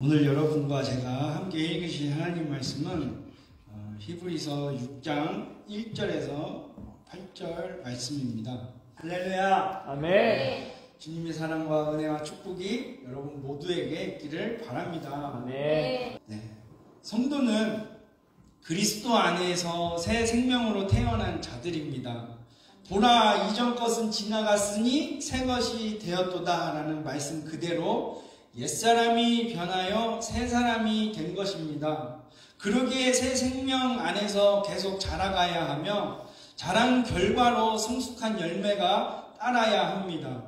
오늘 여러분과 제가 함께 읽으실 하나님 말씀은 히브리서 6장 1절에서 8절 말씀입니다. 할렐루야! 아멘. 주님의 사랑과 은혜와 축복이 여러분 모두에게 있기를 바랍니다. 아멘. 성도는 그리스도 안에서 새 생명으로 태어난 자들입니다. 보라, 이전 것은 지나갔으니 새 것이 되었도다 라는 말씀 그대로 옛사람이 변하여 새 사람이 된 것입니다. 그러기에 새 생명 안에서 계속 자라가야 하며 자란 결과로 성숙한 열매가 따라야 합니다.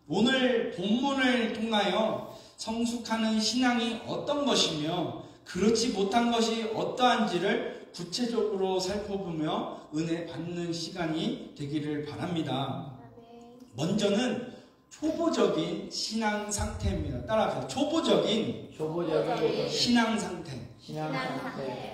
오늘 본문을 통하여 성숙하는 신앙이 어떤 것이며 그렇지 못한 것이 어떠한지를 구체적으로 살펴보며 은혜 받는 시간이 되기를 바랍니다. 먼저는 초보적인 신앙 상태입니다. 따라하세요. 초보적인 신앙 상태.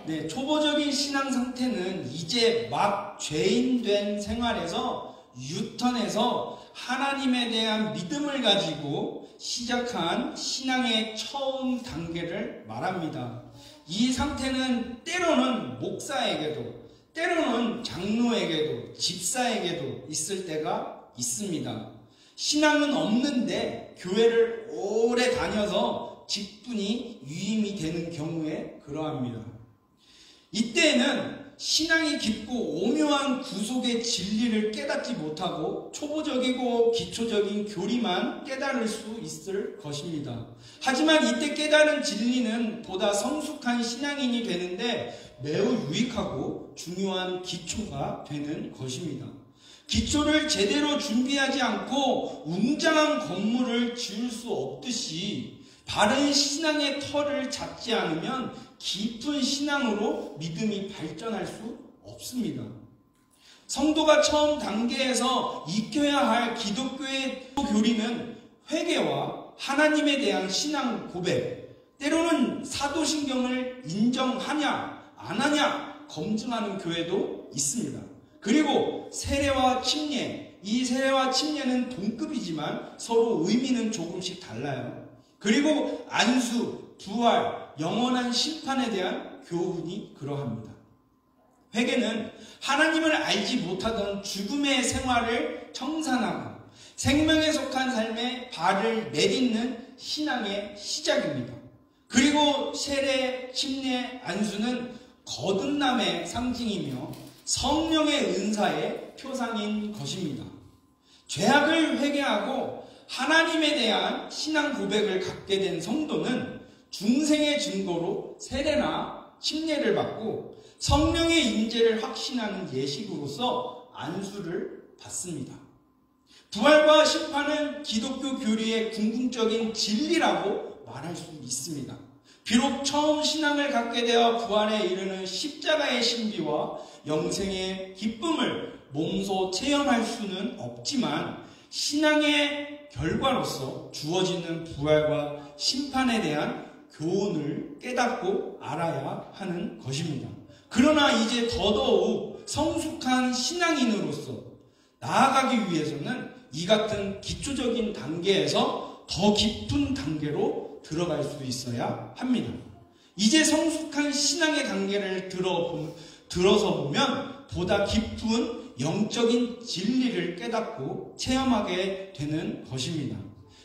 네, 초보적인 신앙 상태는 이제 막 죄인 된 생활에서 유턴해서 하나님에 대한 믿음을 가지고 시작한 신앙의 처음 단계를 말합니다. 이 상태는 때로는 목사에게도, 때로는 장로에게도, 집사에게도 있을 때가 있습니다. 신앙은 없는데 교회를 오래 다녀서 직분이 유임이 되는 경우에 그러합니다. 이때는 신앙이 깊고 오묘한 구속의 진리를 깨닫지 못하고 초보적이고 기초적인 교리만 깨달을 수 있을 것입니다. 하지만 이때 깨달은 진리는 보다 성숙한 신앙인이 되는데 매우 유익하고 중요한 기초가 되는 것입니다. 기초를 제대로 준비하지 않고 웅장한 건물을 지을 수 없듯이 바른 신앙의 터를 잡지 않으면 깊은 신앙으로 믿음이 발전할 수 없습니다. 성도가 처음 단계에서 익혀야 할 기독교의 교리는 회개와 하나님에 대한 신앙 고백, 때로는 사도신경을 인정하냐 안 하냐 검증하는 교회도 있습니다. 그리고 세례와 침례, 이 세례와 침례는 동급이지만 서로 의미는 조금씩 달라요. 그리고 안수, 부활, 영원한 심판에 대한 교훈이 그러합니다. 회개는 하나님을 알지 못하던 죽음의 생활을 청산하고 생명에 속한 삶에 발을 내딛는 신앙의 시작입니다. 그리고 세례, 침례, 안수는 거듭남의 상징이며 성령의 은사의 표상인 것입니다. 죄악을 회개하고 하나님에 대한 신앙 고백을 갖게 된 성도는 중생의 증거로 세례나 침례를 받고 성령의 임재를 확신하는 예식으로서 안수를 받습니다. 부활과 심판은 기독교 교리의 궁극적인 진리라고 말할 수 있습니다. 비록 처음 신앙을 갖게 되어 부활에 이르는 십자가의 신비와 영생의 기쁨을 몸소 체험할 수는 없지만 신앙의 결과로서 주어지는 부활과 심판에 대한 교훈을 깨닫고 알아야 하는 것입니다. 그러나 이제 더더욱 성숙한 신앙인으로서 나아가기 위해서는 이 같은 기초적인 단계에서 더 깊은 단계로 들어갈 수 있어야 합니다. 이제 성숙한 신앙의 단계를 들어서 보면 보다 깊은 영적인 진리를 깨닫고 체험하게 되는 것입니다.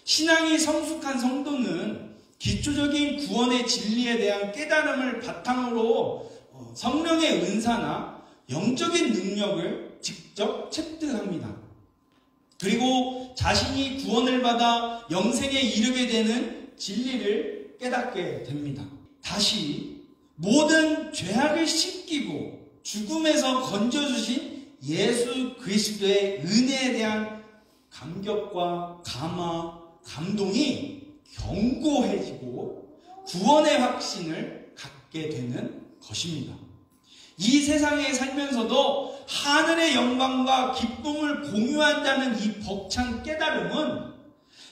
신앙이 성숙한 성도는 기초적인 구원의 진리에 대한 깨달음을 바탕으로 성령의 은사나 영적인 능력을 직접 습득합니다. 그리고 자신이 구원을 받아 영생에 이르게 되는 진리를 깨닫게 됩니다. 다시 모든 죄악을 씻기고 죽음에서 건져주신 예수 그리스도의 은혜에 대한 감격과 감화, 감동이 견고해지고 구원의 확신을 갖게 되는 것입니다. 이 세상에 살면서도 하늘의 영광과 기쁨을 공유한다는 이 벅찬 깨달음은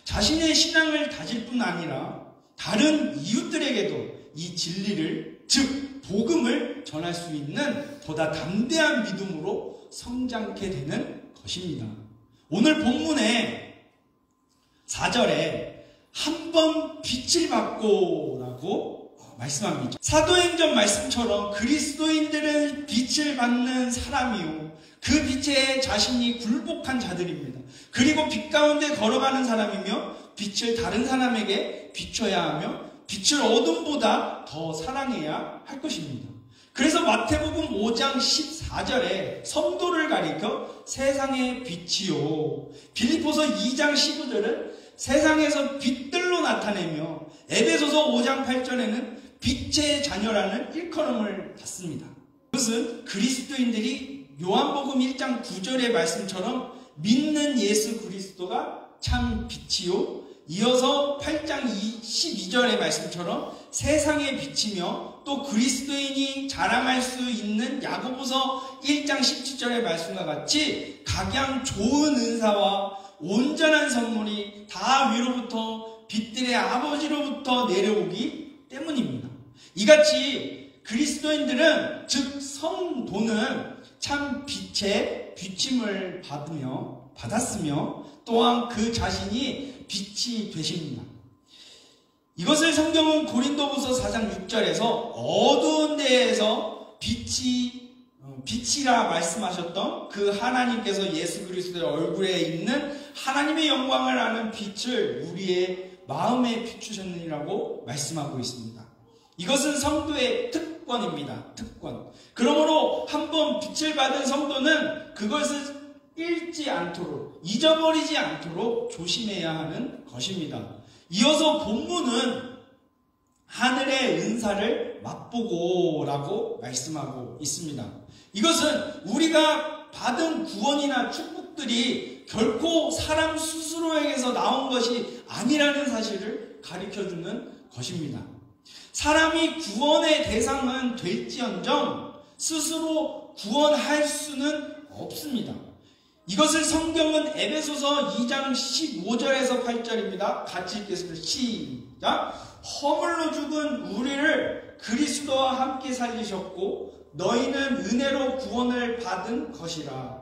자신의 신앙을 다질 뿐 아니라 다른 이웃들에게도 이 진리를, 즉 복음을 전할 수 있는 보다 담대한 믿음으로 성장케 되는 것입니다. 오늘 본문의 4절에 한 번 빛을 받고 라고 라고 말씀합니다. 사도행전 말씀처럼 그리스도인들은 빛을 받는 사람이요, 그 빛에 자신이 굴복한 자들입니다. 그리고 빛 가운데 걸어가는 사람이며 빛을 다른 사람에게 비춰야 하며 빛을 어둠보다 더 사랑해야 할 것입니다. 그래서 마태복음 5장 14절에 성도를 가리켜 세상의 빛이요, 빌립보서 2장 15절은 세상에서 빛들로 나타내며 에베소서 5장 8절에는 빛의 자녀라는 일컬음을 받습니다. 그것은 그리스도인들이 요한복음 1장 9절의 말씀처럼 믿는 예수 그리스도가 참 빛이요, 이어서 8장 12절의 말씀처럼 세상의 빛이며 또 그리스도인이 자랑할 수 있는 야고보서 1장 17절의 말씀과 같이 각양 좋은 은사와 온전한 선물이 다 위로부터 빛들의 아버지로부터 내려오기 때문입니다. 이같이 그리스도인들은, 즉 성도는 참 빛의 비침을 받았으며 또한 그 자신이 빛이 되십니다. 이것을 성경은 고린도후서 4장 6절에서 어두운 데에서 빛이라 말씀하셨던 그 하나님께서 예수 그리스도의 얼굴에 있는 하나님의 영광을 아는 빛을 우리의 마음에 비추셨느니라고 말씀하고 있습니다. 이것은 성도의 특권입니다. 특권. 그러므로 한번 빛을 받은 성도는 그것을 잃지 않도록, 잊어버리지 않도록 조심해야 하는 것입니다. 이어서 본문은 하늘의 은사를 맛보고라고 말씀하고 있습니다. 이것은 우리가 받은 구원이나 축복들이 결코 사람 스스로에게서 나온 것이 아니라는 사실을 가르쳐주는 것입니다. 사람이 구원의 대상은 될지언정 스스로 구원할 수는 없습니다. 이것을 성경은 에베소서 2장 15절에서 8절입니다. 같이 읽겠습니다. 시작. 허물로 죽은 우리를 그리스도와 함께 살리셨고 너희는 은혜로 구원을 받은 것이라.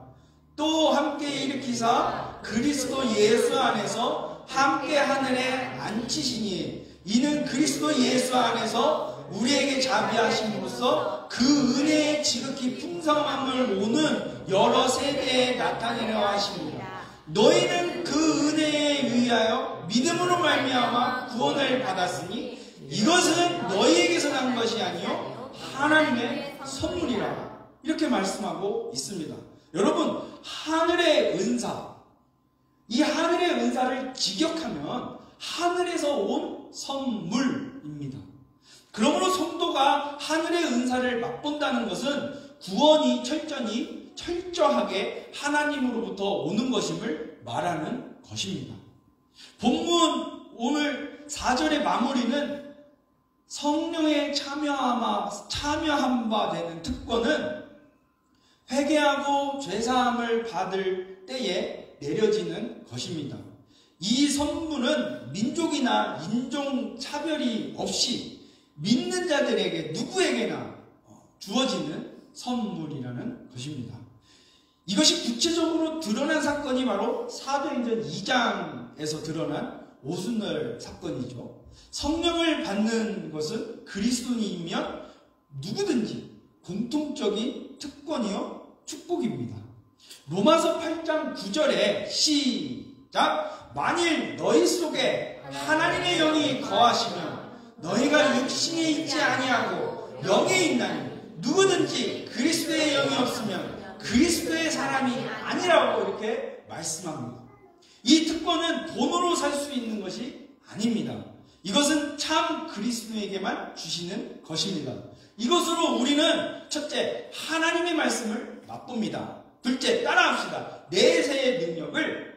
또 함께 일으키사 그리스도 예수 안에서 함께 하늘에 앉히시니 이는 그리스도 예수 안에서 우리에게 자비하심으로써 그 은혜의 지극히 풍성함을 오는 여러 세대에 나타내려 하십니다. 너희는 그 은혜에 의하여 믿음으로 말미암아 구원을 받았으니 이것은 너희에게서 난 것이 아니요 하나님의 선물이라. 이렇게 말씀하고 있습니다. 여러분, 하늘의 은사, 이 하늘의 은사를 직역하면 하늘에서 온 선물입니다. 그러므로 성도가 하늘의 은사를 맛본다는 것은 구원이 철저하게 하나님으로부터 오는 것임을 말하는 것입니다. 본문 오늘 4절의 마무리는 성령에 참여한 바 되는 특권은 회개하고 죄사함을 받을 때에 내려지는 것입니다. 이 선물은 민족이나 인종 차별이 없이 믿는 자들에게 누구에게나 주어지는 선물이라는 것입니다. 이것이 구체적으로 드러난 사건이 바로 사도행전 2장에서 드러난 오순절 사건이죠. 성령을 받는 것은 그리스도인이면 누구든지 공통적인 특권이요 축복입니다. 로마서 8장 9절에 시작. 만일 너희 속에 하나님의 영이 거하시면 너희가 육신에 있지 아니하고 영에 있나니 누구든지 그리스도의 영이 없으면 그리스도의 사람이 아니라고 이렇게 말씀합니다. 이 특권은 돈으로 살 수 있는 것이 아닙니다. 이것은 참 그리스도에게만 주시는 것입니다. 이것으로 우리는 첫째, 하나님의 말씀을 맛봅니다. 둘째, 따라합시다. 내세의 능력을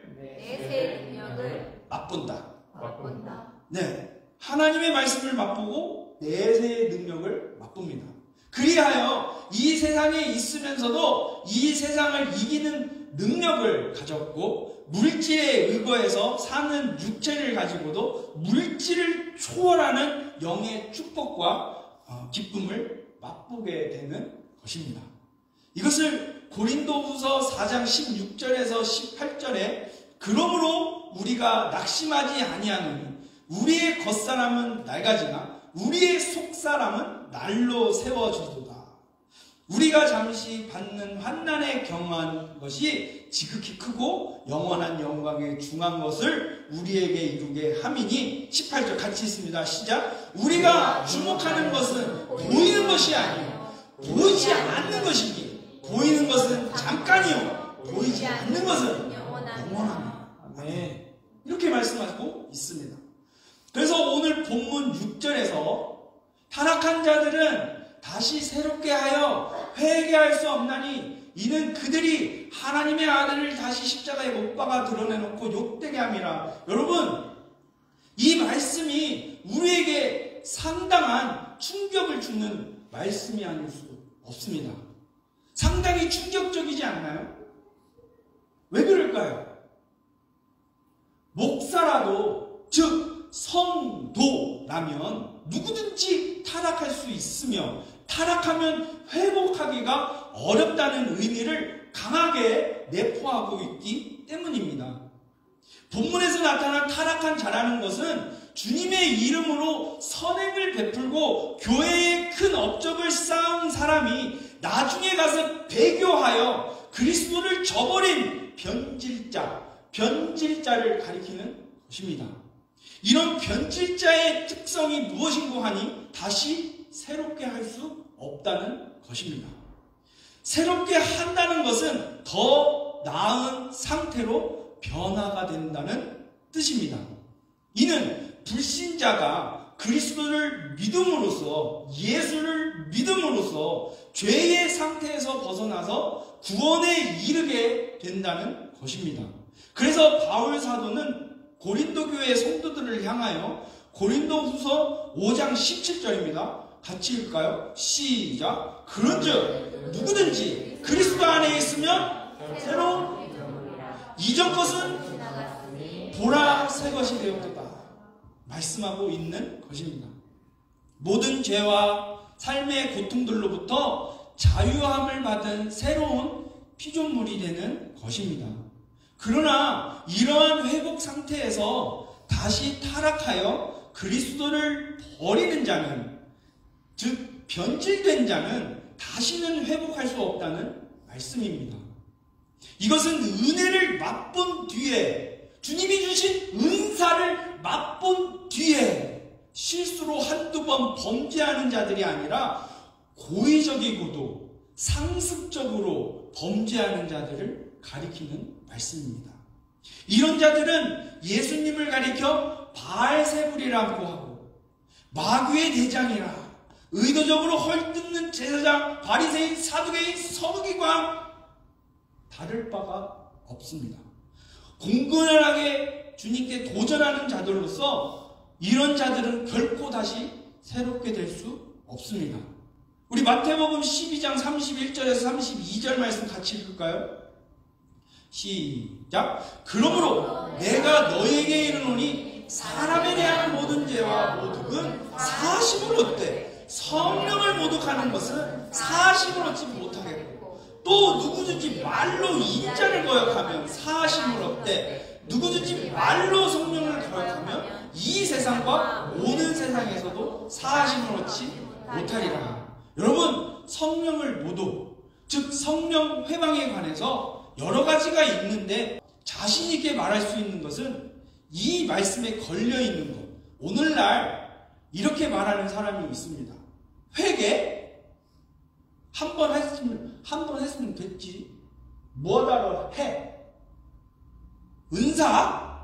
맛본다. 네, 하나님의 말씀을 맛보고 내세의 능력을 맛봅니다. 그리하여 이 세상에 있으면서도 이 세상을 이기는 능력을 가졌고 물질에 의거해서 사는 육체를 가지고도 물질을 초월하는 영의 축복과 기쁨을 맛보게 되는 것입니다. 이것을 고린도후서 4장 16절에서 18절에 그러므로 우리가 낙심하지 아니하노니 우리의 겉사람은 낡아지나 우리의 속사람은 날로 세워지도다. 우리가 잠시 받는 환난에 경한 것이 지극히 크고 영원한 영광에 중한 것을 우리에게 이루게 함이니 18절 같이 있습니다. 시작. 우리가 주목하는 것은 보이는 것이 아니요 보이지 않는 것이니 보이는 것은 잠깐이요 보이지 않는 것은 영원하다. 아멘. 이렇게 말씀하고 있습니다. 그래서 오늘 본문 6절에서 타락한 자들은 다시 새롭게 하여 회개할 수 없나니 이는 그들이 하나님의 아들을 다시 십자가에 못 박아 드러내놓고 욕되게 함이라. 여러분, 이 말씀이 우리에게 상당한 충격을 주는 말씀이 아닐 수 없습니다. 상당히 충격적이지 않나요? 왜 그럴까요? 목사라도, 즉 성도라면 누구든지 타락할 수 있으며 타락하면 회복하기가 어렵다는 의미를 강하게 내포하고 있기 때문입니다. 본문에서 나타난 타락한 자라는 것은 주님의 이름으로 선행을 베풀고 교회에 큰 업적을 쌓은 사람이 나중에 가서 배교하여 그리스도를 저버린 변질자를 가리키는 것입니다. 이런 변질자의 특성이 무엇인고 하니 다시 새롭게 할 수 없다는 것입니다. 새롭게 한다는 것은 더 나은 상태로 변화가 된다는 뜻입니다. 이는 불신자가 그리스도를 믿음으로써 예수를 믿음으로써 죄의 상태에서 벗어나서 구원에 이르게 된다는 것입니다. 그래서 바울 사도는 고린도 교회 성도들을 향하여 고린도후서 5장 17절입니다. 같이 읽을까요? 시작. 그런즉 누구든지 그리스도 안에 있으면 새로운 이전 것은 보라 새 것이 되었도다 말씀하고 있는 것입니다. 모든 죄와 삶의 고통들로부터 자유함을 받은 새로운 피조물이 되는 것입니다. 그러나 이러한 회복 상태에서 다시 타락하여 그리스도를 버리는 자는, 즉 변질된 자는 다시는 회복할 수 없다는 말씀입니다. 이것은 은혜를 맛본 뒤에, 주님이 주신 은사를 맛본 뒤에 실수로 한두 번 범죄하는 자들이 아니라 고의적이고도 상습적으로 범죄하는 자들을 가리키는 말씀입니다. 이런 자들은 예수님을 가리켜 바알세불이라고 하고 마귀의 대장이라 의도적으로 헐뜯는 제사장, 바리새인, 사두개인, 서기관 다를 바가 없습니다. 공공연하게 주님께 도전하는 자들로서 이런 자들은 결코 다시 새롭게 될 수 없습니다. 우리 마태복음 12장 31절에서 32절 말씀 같이 읽을까요? 시작. 그러므로 내가 너에게 이르노니 사람에 대한 모든 죄와 모독은 사심을 얻되 성령을 모독하는 것은 사심을 얻지 못하겠고 또 누구든지 말로 인자를 거역하면 사심을 얻되 누구든지 말로 성령을 거역하면 이 세상과 오는 세상에서도 사심을 얻지 못하리라. 여러분, 성령을 모독, 즉 성령 회방에 관해서 여러 가지가 있는데 자신 있게 말할 수 있는 것은 이 말씀에 걸려 있는 것. 오늘날 이렇게 말하는 사람이 있습니다. 회개? 한 번 했으면 됐지. 뭐하러 해? 은사?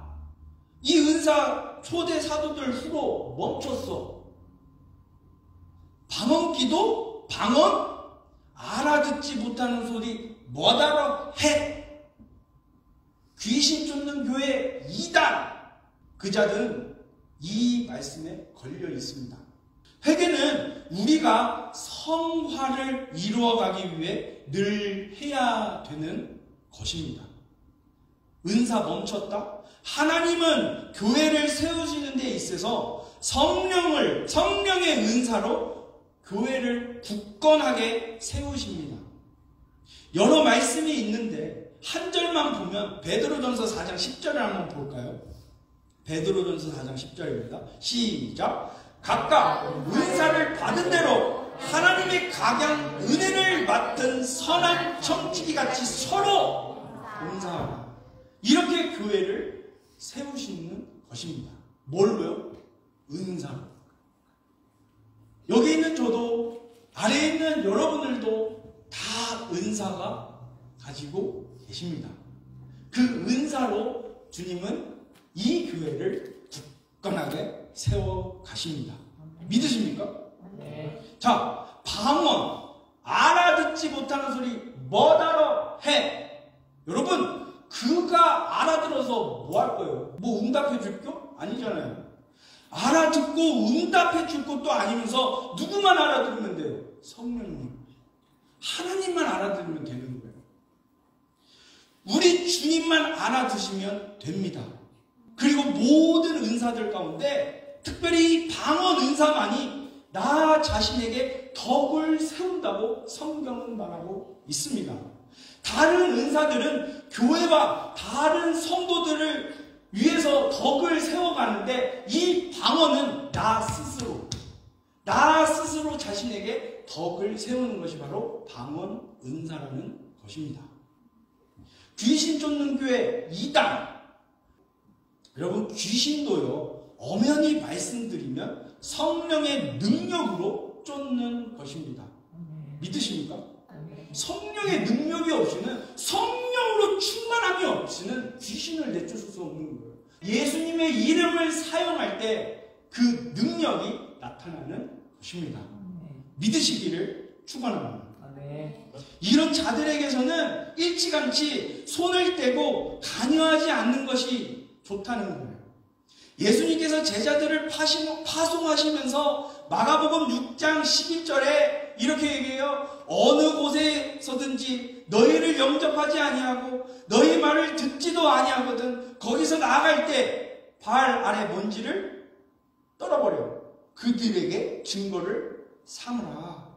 이 은사 초대 사도들 후로 멈췄어. 방언기도? 방언? 알아듣지 못하는 소리 뭐하러 해? 귀신 쫓는 교회 이단. 그 자들은 이 말씀에 걸려 있습니다. 회개는 우리가 성화를 이루어가기 위해 늘 해야 되는 것입니다. 은사 멈췄다? 하나님은 교회를 세우시는 데 있어서 성령의 은사로 교회를 굳건하게 세우십니다. 여러 말씀이 있는데 한 절만 보면 베드로전서 4장 10절을 한번 볼까요? 베드로전서 4장 10절입니다. 시작. 각각 은사를 받은 대로 하나님의 각양 은혜를 맡은 선한 청지기같이 서로 봉사하라. 이렇게 교회를 세우시는 것입니다. 뭘로요? 은사로. 여기 있는 저도 아래에 있는 여러분들도 다 은사가 가지고 계십니다. 그 은사로 주님은 이 교회를 굳건하게 세워 가십니다. 믿으십니까? 네. 자, 방언, 알아듣지 못하는 소리 뭐다러 해. 여러분, 그가 알아들어서 뭐 할 거예요? 뭐 응답해 줄 거? 아니잖아요. 알아듣고 응답해 줄 것도 아니면서 누구만 알아들으면 돼요? 성령님. 하나님만 알아들으면 되는 거예요. 우리 주님만 알아두시면 됩니다. 그리고 모든 은사들 가운데 특별히 방언 은사만이 나 자신에게 덕을 세운다고 성경은 말하고 있습니다. 다른 은사들은 교회와 다른 성도들을 위해서 덕을 세워가는데 이 방언은 나 스스로 자신에게 덕을 세우는 것이 바로 방언 은사라는 것입니다. 귀신 쫓는 교회 2당. 여러분, 귀신도요, 엄연히 말씀드리면 성령의 능력으로 쫓는 것입니다. 믿으십니까? 성령의 능력이 없이는, 성령으로 충만함이 없이는 귀신을 내쫓을 수 없는 거예요. 예수님의 이름을 사용할 때 그 능력이 나타나는 것입니다. 믿으시기를 축원합니다. 이런 자들에게서는 일찌감치 손을 떼고 관여하지 않는 것이 좋다는 거예요. 예수님께서 제자들을 파송하시면서 마가복음 6장 11절에 이렇게 얘기해요. 어느 곳에서든지 너희를 영접하지 아니하고 너희 말을 듣지도 아니하거든 거기서 나아갈 때 발 아래 먼지를 떨어버려 그들에게 증거를 삼으라.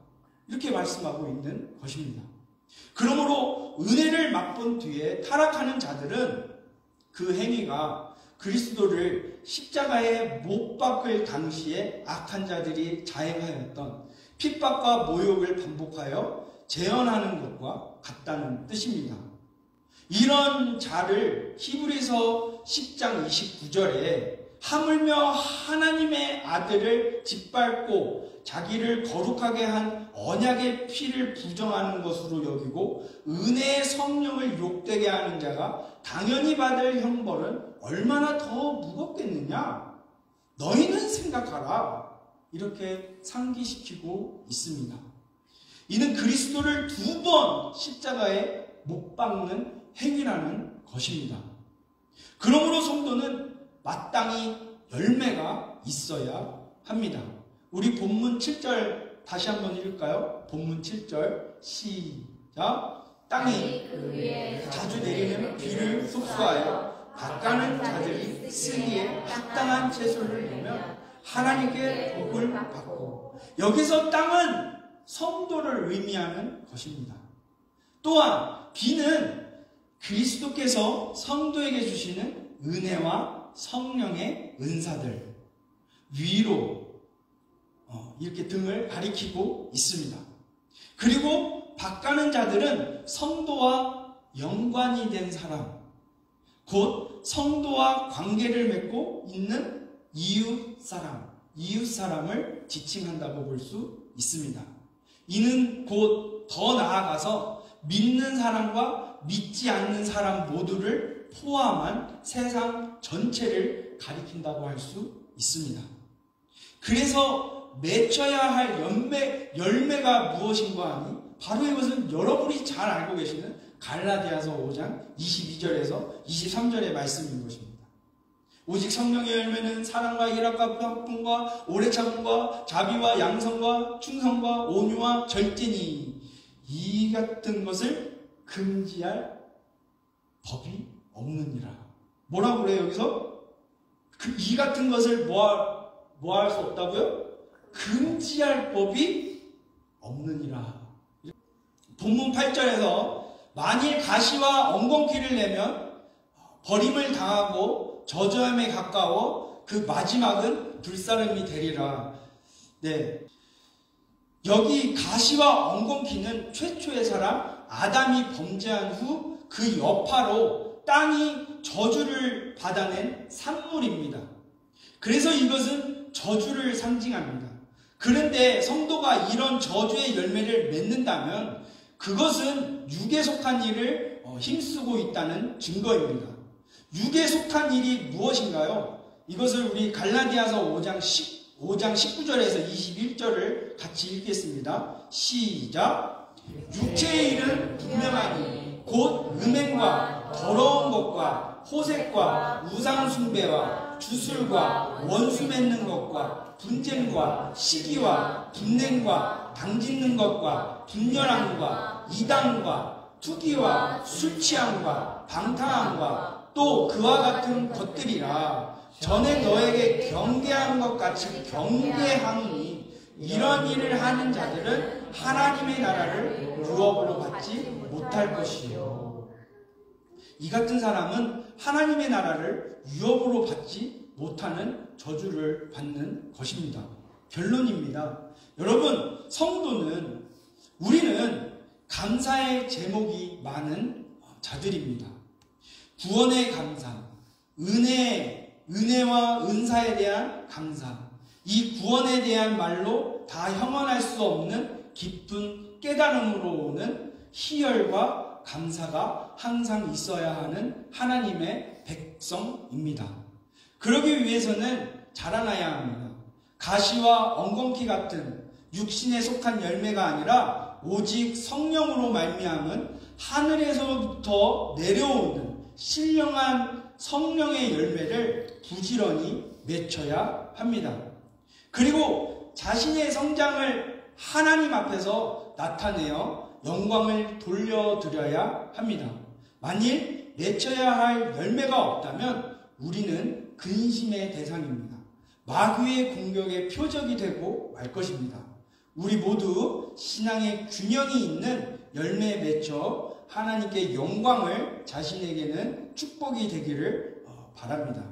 이렇게 말씀하고 있는 것입니다. 그러므로 은혜를 맛본 뒤에 타락하는 자들은 그 행위가 그리스도를 십자가에 못 박을 당시에 악한 자들이 자행하였던 핍박과 모욕을 반복하여 재현하는 것과 같다는 뜻입니다. 이런 자를 히브리서 10장 29절에 하물며 하나님의 아들을 짓밟고 자기를 거룩하게 한 언약의 피를 부정하는 것으로 여기고 은혜의 성령을 욕되게 하는 자가 당연히 받을 형벌은 얼마나 더 무겁겠느냐? 너희는 생각하라. 이렇게 상기시키고 있습니다. 이는 그리스도를 2번 십자가에 못 박는 행위라는 것입니다. 그러므로 성도는 마땅히 열매가 있어야 합니다. 우리 본문 7절 다시 한번 읽을까요? 본문 7절 시작. 땅이 자주 내리는 비를 흡수하여 닦아는 자들이 쓰기에 합당한 채소를 내면 하나님께 복을 받고. 여기서 땅은 성도를 의미하는 것입니다. 또한 비는 그리스도께서 성도에게 주시는 은혜와 성령의 은사들, 위로 이렇게 등을 가리키고 있습니다. 그리고 밭가는 자들은 성도와 연관이 된 사람, 곧 성도와 관계를 맺고 있는 이웃 사람을 지칭한다고 볼 수 있습니다. 이는 곧 더 나아가서 믿는 사람과 믿지 않는 사람 모두를 포함한 세상 전체를 가리킨다고 할 수 있습니다. 그래서 맺혀야 할 열매가 무엇인가 하니 바로 이것은 여러분이 잘 알고 계시는 갈라디아서 5장 22절에서 23절의 말씀인 것입니다. 오직 성령의 열매는 사랑과 희락과 평품과 오래 참음과 자비와 양성과 충성과 온유와 절제니 이 같은 것을 금지할 법이 없느니라. 뭐라고 그래요 여기서? 이 같은 것을 뭐 할 수 없다고요? 금지할 법이 없느니라. 본문 8절에서 만일 가시와 엉겅퀴를 내면 버림을 당하고 저주함에 가까워 그 마지막은 불사름이 되리라. 네. 여기 가시와 엉겅퀴는 최초의 사람 아담이 범죄한 후 그 여파로 땅이 저주를 받아낸 산물입니다. 그래서 이것은 저주를 상징합니다. 그런데 성도가 이런 저주의 열매를 맺는다면 그것은 육에 속한 일을 힘쓰고 있다는 증거입니다. 육에 속한 일이 무엇인가요? 이것을 우리 갈라디아서 5장 19절에서 21절을 같이 읽겠습니다. 시작. 육체의 일은 분명하니 곧 음행과 더러운 것과 호색과 우상숭배와 주술과 원수 맺는 것과 분쟁과 시기와 분냉과 당짓는 것과 분열함과 이단과 투기와 술취함과 방탕함과 또 그와 같은 것들이라. 전에 너에게 경계한 것 같이 경계하노니 이런 일을 하는 자들은 하나님의 나라를 유업으로 받지 못할 것이요. 이 같은 사람은 하나님의 나라를 유업으로 받지 못하는 저주를 받는 것입니다. 결론입니다. 여러분, 성도는 우리는 감사의 제목이 많은 자들입니다. 구원의 감사, 은혜와 은사에 대한 감사, 이 구원에 대한 말로 다 형언할 수 없는 깊은 깨달음으로 오는 희열과 감사가 항상 있어야 하는 하나님의 백성입니다. 그러기 위해서는 자라나야 합니다. 가시와 엉겅퀴 같은 육신에 속한 열매가 아니라 오직 성령으로 말미암은 하늘에서부터 내려오는 신령한 성령의 열매를 부지런히 맺혀야 합니다. 그리고 자신의 성장을 하나님 앞에서 나타내어 영광을 돌려드려야 합니다. 만일 맺혀야 할 열매가 없다면 우리는 근심의 대상입니다. 마귀의 공격의 표적이 되고 말 것입니다. 우리 모두 신앙의 균형이 있는 열매에 맺혀 하나님께 영광을, 자신에게는 축복이 되기를 바랍니다.